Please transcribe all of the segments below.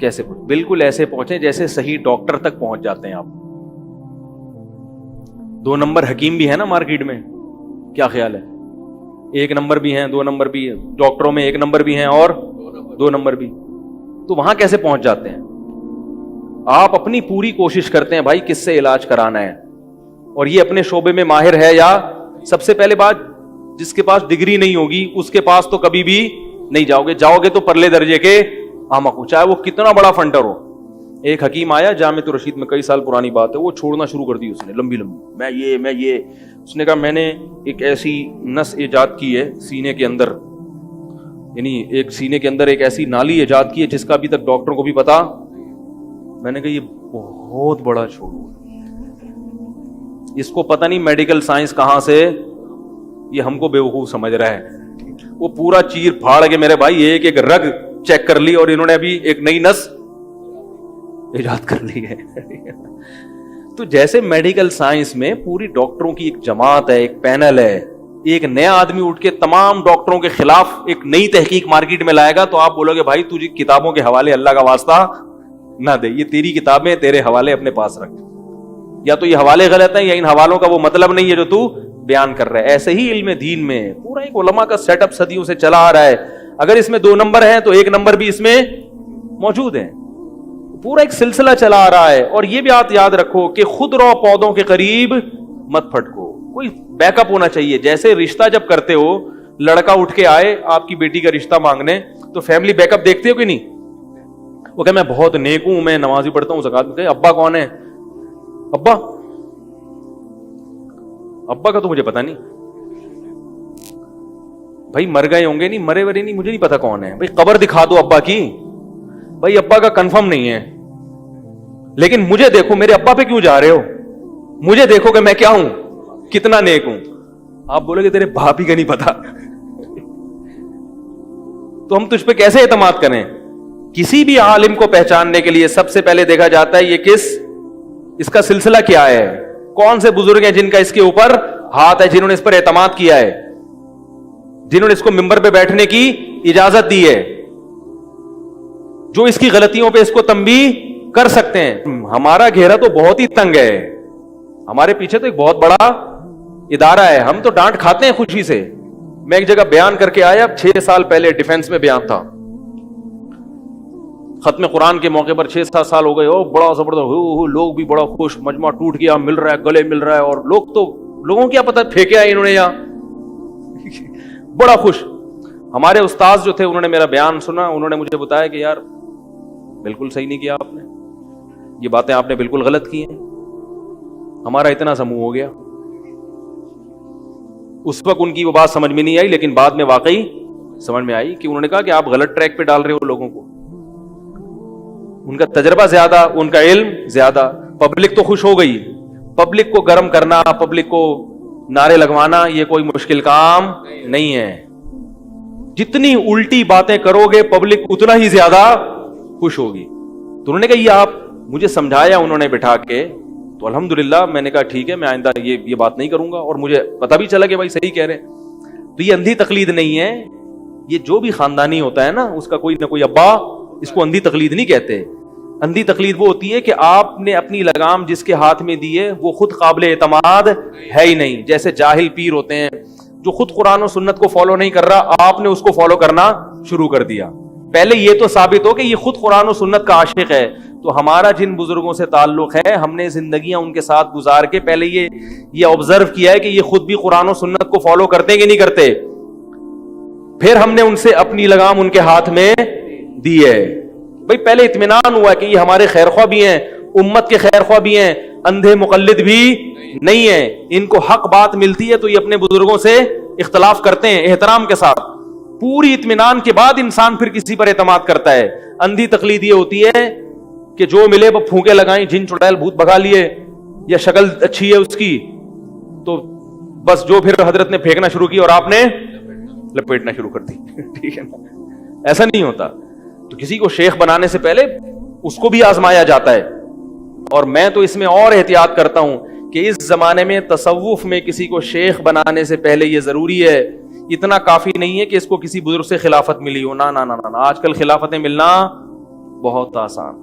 کیسے بالکل ایسے پہنچے جیسے صحیح ڈاکٹر تک پہنچ جاتے ہیں آپ. 2 نمبر حکیم بھی ہے نا مارکیٹ میں, کیا خیال ہے؟ 1 نمبر بھی ہیں, 2 نمبر بھی ہیں, ڈاکٹروں میں 1 نمبر بھی ہیں اور 2 نمبر بھی. تو وہاں کیسے پہنچ جاتے ہیں؟ آپ اپنی پوری کوشش کرتے ہیں بھائی کس سے علاج کرانا ہے, اور یہ اپنے شعبے میں ماہر ہے یا. سب سے پہلے بات, جس کے پاس ڈگری نہیں ہوگی اس کے پاس تو کبھی بھی نہیں جاؤ گے تو پرلے درجے کے احمق ہو, چاہے وہ کتنا بڑا فنڈر ہو. ایک حکیم آیا جامع الرشید میں, کئی سال پرانی بات ہے, وہ چھوڑنا شروع کر دی اس نے لمبی میں یہ اس نے کہا میں نے ایک ایسی نس ایجاد کی ہے سینے کے اندر, یعنی ایک سینے کے اندر ایک ایسی نالی ایجاد کی ہے جس کا ابھی تک ڈاکٹر کو بھی پتا. میں نے کہا یہ بہت بڑا چھوڑو, اس کو پتہ نہیں میڈیکل سائنس کہاں سے یہ ہم کو بیوقوف سمجھ رہا ہے. وہ پورا چیر پھاڑ کے میرے بھائی ایک ایک رگ چیک کر لی, اور انہوں نے ابھی ایک نئی نس ایجاد کر لی ہے. تو جیسے میڈیکل سائنس میں پوری ڈاکٹروں کی ایک جماعت ہے, ایک پینل ہے, ایک نیا آدمی اٹھ کے تمام ڈاکٹروں کے خلاف ایک نئی تحقیق مارکیٹ میں لائے گا, تو آپ بولو گے بھائی تجھے کتابوں کے حوالے اللہ کا واسطہ نہ دے, یہ تیری کتابیں تیرے حوالے اپنے پاس رکھ, یا تو یہ حوالے غلط ہیں یا ان حوالوں کا وہ مطلب نہیں ہے جو تو بیان کر رہا ہے. ایسے ہی علم دین میں پورا ایک علماء کا سیٹ اپ صدیوں سے چلا آ رہا ہے. اگر اس میں 2 نمبر ہیں تو 1 نمبر بھی اس میں موجود ہیں. پورا ایک سلسلہ چلا آ رہا ہے. اور یہ بھی بات یاد رکھو کہ خود رو پودوں کے قریب مت پھٹکو, کوئی بیک اپ ہونا چاہیے. جیسے رشتہ جب کرتے ہو, لڑکا اٹھ کے آئے آپ کی بیٹی کا رشتہ مانگنے, تو فیملی بیک اپ دیکھتے ہو کہ نہیں؟ وہ کہ میں بہت نیک ہوں, میں نمازی پڑھتا ہوں, زکات میں. ابا کون ہے؟ ابا کا تو مجھے پتا نہیں بھائی, مر گئے ہوں گے, نہیں مرے ورے نہیں, مجھے نہیں پتا کون ہے. بھائی قبر دکھا دو ابا کی, بھائی ابا کا کنفرم نہیں ہے, لیکن مجھے دیکھو, میرے ابا پہ کیوں جا رہے ہو؟ مجھے دیکھو کہ میں کیا ہوں, کتنا نیک ہوں. آپ بولے کہ تیرے باپ ہی کا نہیں پتا تو ہم تجھ پہ کیسے اعتماد کریں؟ کسی بھی عالم کو پہچاننے کے لیے سب سے پہلے دیکھا جاتا ہے یہ اس کا سلسلہ کیا ہے, کون سے بزرگ ہیں جن کا اس کے اوپر ہاتھ ہے, جنہوں نے اس پر اعتماد کیا ہے, جنہوں نے اس کو ممبر پہ بیٹھنے کی اجازت دی ہے, جو اس کی غلطیوں پہ اس کو تنبیہ کر سکتے ہیں. ہمارا گھیرا تو بہت ہی تنگ ہے, ہمارے پیچھے تو ایک بہت بڑا ادارہ ہے, ہم تو ڈانٹ کھاتے ہیں خوشی سے. میں ایک جگہ بیان کر کے آیا, 6 سال پہلے ڈیفنس میں بیان تھا, ختم قرآن کے موقع پر 6-7 سال ہو گئے, بڑا زبردست, لوگ بھی بڑا خوش, مجمع ٹوٹ گیا, مل رہا ہے, گلے مل رہا ہے, اور لوگوں کیا پتا پھینکے آئے انہوں نے یہاں بڑا خوش. ہمارے استاذ جو تھے انہوں نے میرا بیان سنا, انہوں نے مجھے بتایا کہ یار بالکل صحیح نہیں کیا آپ نے, یہ باتیں آپ نے بالکل غلط کی ہیں. ہمارا اتنا سا منہ ہو گیا. اس وقت ان کی وہ بات سمجھ میں نہیں آئی, لیکن بعد میں واقعی سمجھ میں آئی کہ انہوں نے کہا کہ آپ غلط ٹریک پہ ڈال رہے ہو لوگوں کو. ان کا تجربہ زیادہ, ان کا علم زیادہ. پبلک تو خوش ہو گئی, پبلک کو گرم کرنا, پبلک کو نعرے لگوانا یہ کوئی مشکل کام نہیں ہے. جتنی الٹی باتیں کرو گے پبلک اتنا ہی زیادہ خوش ہوگی. تو انہوں نے کہا یہ آپ مجھے سمجھایا انہوں نے بٹھا کے, تو الحمدللہ میں نے کہا ٹھیک ہے, میں آئندہ یہ بات نہیں کروں گا. اور مجھے پتہ بھی چلا کہ بھائی صحیح کہہ رہے ہیں. تو یہ اندھی تقلید نہیں ہے, یہ جو بھی خاندانی ہوتا ہے نا, اس کا کوئی نہ کوئی ابا, اس کو اندھی تقلید نہیں کہتے. اندھی تقلید وہ ہوتی ہے کہ آپ نے اپنی لگام جس کے ہاتھ میں دی ہے وہ خود قابل اعتماد ہے ہی نہیں. جیسے جاہل پیر ہوتے ہیں جو خود قرآن و سنت کو فالو نہیں کر رہا, آپ نے اس کو فالو کرنا شروع کر دیا. پہلے یہ تو ثابت ہو کہ یہ خود قرآن و سنت کا عاشق ہے. تو ہمارا جن بزرگوں سے تعلق ہے, ہم نے زندگیاں ان کے ساتھ گزار کے پہلے یہ آبزرو کیا ہے کہ یہ خود بھی قرآن و سنت کو فالو کرتے ہیں کہ نہیں کرتے. پھر ہم نے ان سے اپنی لگام ان کے ہاتھ میں دی ہے. بھئی پہلے اطمینان ہوا کہ یہ ہمارے خیر خواہ بھی ہیں, امت کے خیر خواہ بھی ہیں, اندھے مقلد بھی نہیں ہیں. ان کو حق بات ملتی ہے تو یہ اپنے بزرگوں سے اختلاف کرتے ہیں احترام کے ساتھ. پوری اطمینان کے بعد انسان پھر کسی پر اعتماد کرتا ہے. اندھی تقلید یہ ہوتی ہے کہ جو ملے وہ پھونکے لگائیں, جن چڑیل بھوت بھگا لیے, یا شکل اچھی ہے اس کی تو بس جو پھر حضرت نے پھینکنا شروع کی اور آپ نے لپیٹنا شروع کر دی. ٹھیک ہے نا, ایسا نہیں ہوتا. تو کسی کو شیخ بنانے سے پہلے اس کو بھی آزمایا جاتا ہے. اور میں تو اس میں اور احتیاط کرتا ہوں کہ اس زمانے میں تصوف میں کسی کو شیخ بنانے سے پہلے یہ ضروری ہے, اتنا کافی نہیں ہے کہ اس کو کسی بزرگ سے خلافت ملی ہو. نہ, آج کل خلافتیں ملنا بہت آسان.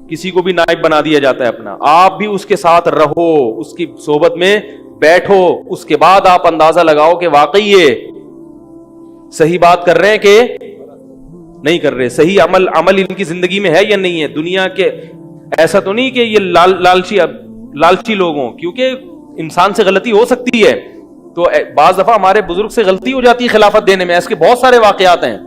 کسی کو بھی نائب بنا دیا جاتا ہے اپنا, آپ بھی اس کے ساتھ رہو, اس کی صحبت میں بیٹھو, اس کے بعد آپ اندازہ لگاؤ کہ واقعی یہ صحیح بات کر رہے ہیں کہ نہیں کر رہے, صحیح عمل ان کی زندگی میں ہے یا نہیں ہے. دنیا کے ایسا تو نہیں کہ یہ لالچی لوگ ہوں, کیونکہ انسان سے غلطی ہو سکتی ہے, تو بعض دفعہ ہمارے بزرگ سے غلطی ہو جاتی ہے خلافت دینے میں, ایسے کے بہت سارے واقعات ہیں.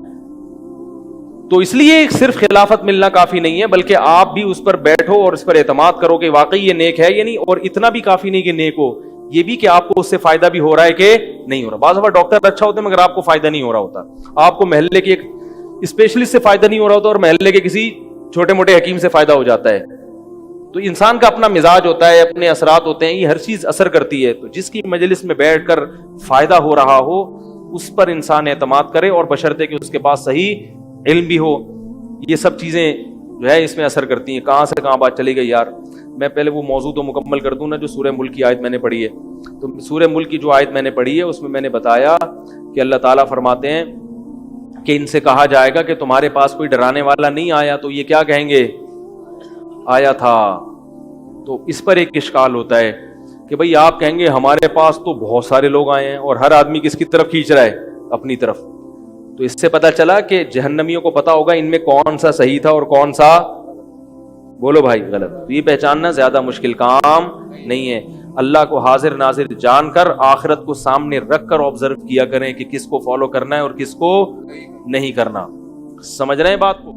تو اس لیے صرف خلافت ملنا کافی نہیں ہے, بلکہ آپ بھی اس پر بیٹھو اور اس پر اعتماد کرو کہ واقعی یہ نیک ہے یا نہیں. اور اتنا بھی کافی نہیں کہ نیک ہو, یہ بھی کہ آپ کو اس سے فائدہ بھی ہو رہا ہے کہ نہیں ہو رہا. بعض دفعہ ڈاکٹر اچھا ہوتا ہے مگر آپ کو فائدہ نہیں ہو رہا ہوتا, آپ کو محلے کے ایک اسپیشلسٹ سے فائدہ نہیں ہو رہا ہوتا اور محلے کے کسی چھوٹے موٹے حکیم سے فائدہ ہو جاتا ہے. تو انسان کا اپنا مزاج ہوتا ہے, اپنے اثرات ہوتے ہیں, یہ ہر چیز اثر کرتی ہے. تو جس کی مجلس میں بیٹھ کر فائدہ ہو رہا ہو اس پر انسان اعتماد کرے, اور بشرطے کہ اس کے پاس صحیح علم بھی ہو. یہ سب چیزیں جو ہے اس میں اثر کرتی ہیں. کہاں سے کہاں بات چلی گئی یار. میں پہلے وہ موضوع تو مکمل کر دوں نا جو سورہ ملک کی آیت میں نے پڑھی ہے. تو سورہ ملک کی جو آیت میں نے پڑھی ہے اس میں نے بتایا کہ اللہ تعالیٰ فرماتے ہیں کہ ان سے کہا جائے گا کہ تمہارے پاس کوئی ڈرانے والا نہیں آیا, تو یہ کیا کہیں گے, آیا تھا. تو اس پر ایک اشکال ہوتا ہے کہ بھئی آپ کہیں گے ہمارے پاس تو بہت سارے لوگ آئے ہیں, اور ہر آدمی کس کی طرف کھینچ رہا ہے, اپنی طرف. تو اس سے پتا چلا کہ جہنمیوں کو پتا ہوگا ان میں کون سا صحیح تھا اور کون سا, بولو بھائی, غلط. تو یہ پہچاننا زیادہ مشکل کام نہیں ہے. اللہ کو حاضر ناظر جان کر آخرت کو سامنے رکھ کر آبزرو کیا کریں کہ کس کو فالو کرنا ہے اور کس کو نہیں کرنا. سمجھ رہے ہیں بات کو؟